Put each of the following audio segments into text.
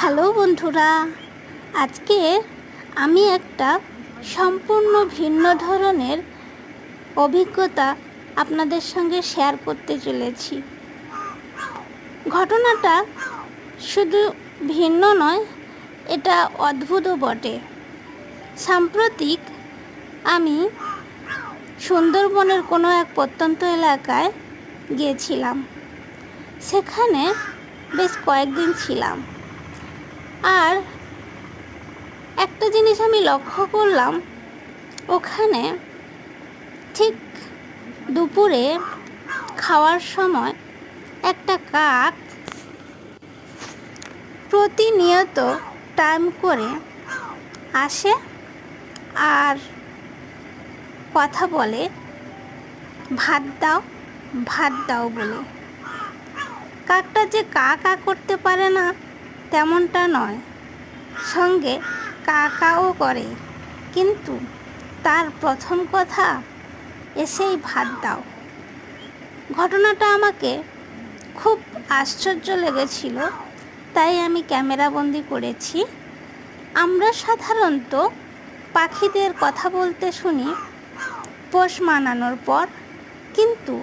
Hello বন্ধুরা, আজকে আমি একটা সম্পূর্ণ ভিন্ন ধরনের অভিজ্ঞতা আপনাদের সঙ্গে শেয়ার করতে চলেছি। ঘটনাটা শুধু ভিন্ন নয়, এটা অদ্ভুতও বটে। সাম্প্রতিক আমি সুন্দরবনের কোনো এক প্রত্যন্ত এলাকায় গিয়েছিলাম। সেখানে বেশ কয়েকদিন ছিলাম। আর একটা জিনিস আমি লক্ষ্য করলাম, ওখানে ঠিক দুপুরে খাওয়ার সময় একটা কাক প্রতিনিয়ত টাইম করে আসে আর কথা বলে, ভাত দাও ভাত দাও বলে। কাকটা যে কা কা করতে পারে না তেমনটা নয়, সঙ্গে কা কাও করে, কিন্তু তার প্রথম কথা এসেই ভাত দাও। ঘটনাটা আমাকে খুব আশ্চর্য লেগেছিল, তাই আমি ক্যামেরাবন্দি করেছি। আমরা সাধারণত পাখিদের কথা বলতে শুনি পোষ মানানোর পর, কিন্তু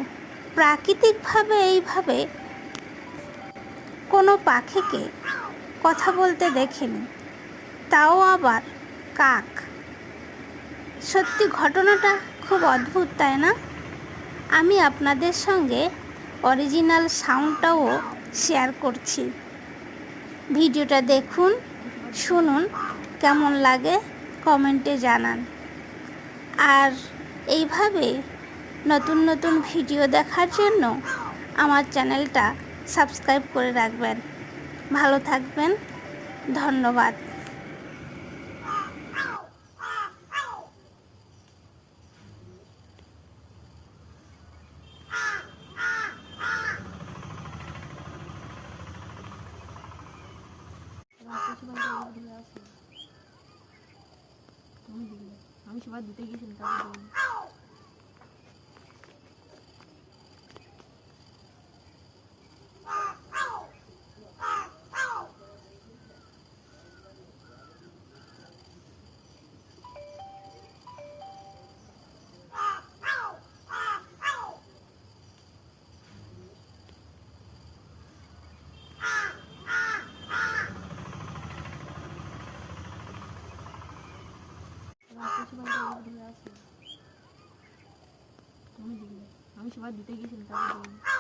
প্রাকৃতিকভাবে এইভাবে কোনো পাখিকে কথা বলতে দেখিনি, তাও আবার কাক। সত্যি ঘটনাটা খুব অদ্ভুত, তাই না? আমি আপনাদের সঙ্গে অরিজিনাল সাউন্ডটাও শেয়ার করছি। ভিডিওটা দেখুন, শুনুন, কেমন লাগে কমেন্টে জানান। আর এইভাবে নতুন নতুন ভিডিও দেখার জন্য আমার চ্যানেলটা সাবস্ক্রাইব করে রাখবেন। ভালো থাকবেন, ধন্যবাদ। আমি সবাই দিতে গেছিলাম। আমি সবাই দিতে গেছিলাম।